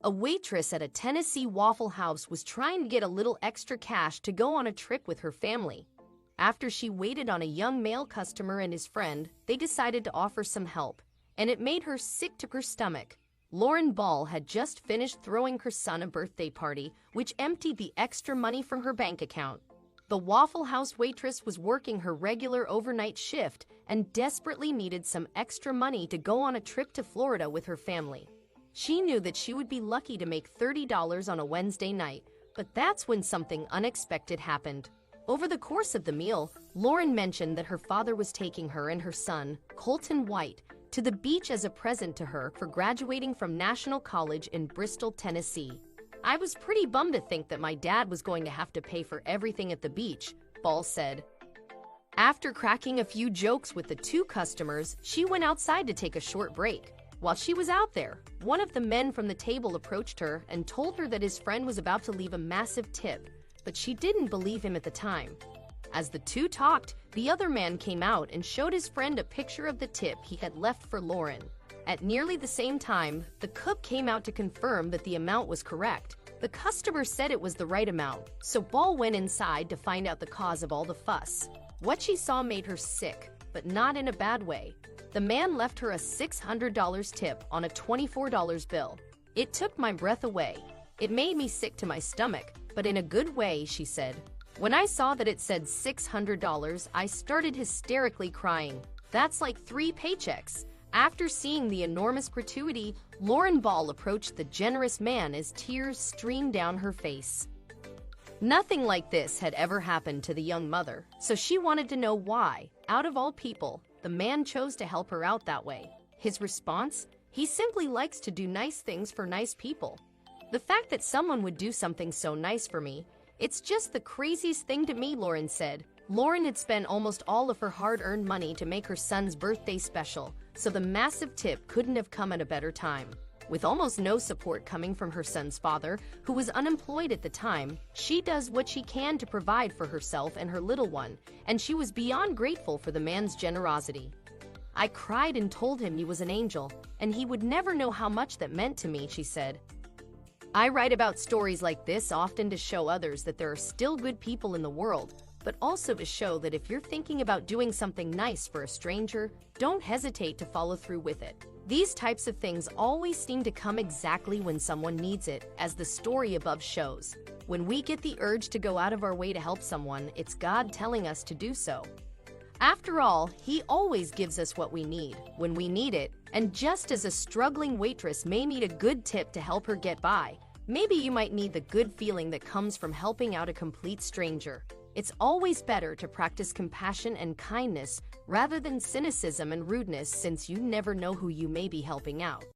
A waitress at a Tennessee Waffle House was trying to get a little extra cash to go on a trip with her family. After she waited on a young male customer and his friend, they decided to offer some help, and it made her sick to her stomach. Lauren Ball had just finished throwing her son a birthday party, which emptied the extra money from her bank account. The Waffle House waitress was working her regular overnight shift and desperately needed some extra money to go on a trip to Florida with her family. She knew that she would be lucky to make $30 on a Wednesday night, but that's when something unexpected happened. Over the course of the meal, Lauren mentioned that her father was taking her and her son, Colton White, to the beach as a present to her for graduating from National College in Bristol, Tennessee. "I was pretty bummed to think that my dad was going to have to pay for everything at the beach," Ball said. After cracking a few jokes with the two customers, she went outside to take a short break. While she was out there, one of the men from the table approached her and told her that his friend was about to leave a massive tip, but she didn't believe him at the time. As the two talked, the other man came out and showed his friend a picture of the tip he had left for Lauren. At nearly the same time, the cook came out to confirm that the amount was correct. The customer said it was the right amount, so Ball went inside to find out the cause of all the fuss. What she saw made her sick, but not in a bad way. The man left her a $600 tip on a $24 bill. "It took my breath away. It made me sick to my stomach, but in a good way," she said. "When I saw that it said $600, I started hysterically crying. That's like 3 paychecks." After seeing the enormous gratuity, Lauren Ball approached the generous man as tears streamed down her face. Nothing like this had ever happened to the young mother, so she wanted to know why, out of all people, the man chose to help her out that way. His response? He simply likes to do nice things for nice people. "The fact that someone would do something so nice for me, it's just the craziest thing to me," Lauren said. Lauren had spent almost all of her hard-earned money to make her son's birthday special, so the massive tip couldn't have come at a better time. With almost no support coming from her son's father, who was unemployed at the time, she does what she can to provide for herself and her little one, and she was beyond grateful for the man's generosity. "I cried and told him he was an angel, and he would never know how much that meant to me," she said. "I write about stories like this often to show others that there are still good people in the world, but also to show that if you're thinking about doing something nice for a stranger, don't hesitate to follow through with it. These types of things always seem to come exactly when someone needs it, as the story above shows. When we get the urge to go out of our way to help someone, it's God telling us to do so. After all, He always gives us what we need, when we need it, and just as a struggling waitress may need a good tip to help her get by, maybe you might need the good feeling that comes from helping out a complete stranger. It's always better to practice compassion and kindness rather than cynicism and rudeness, since you never know who you may be helping out.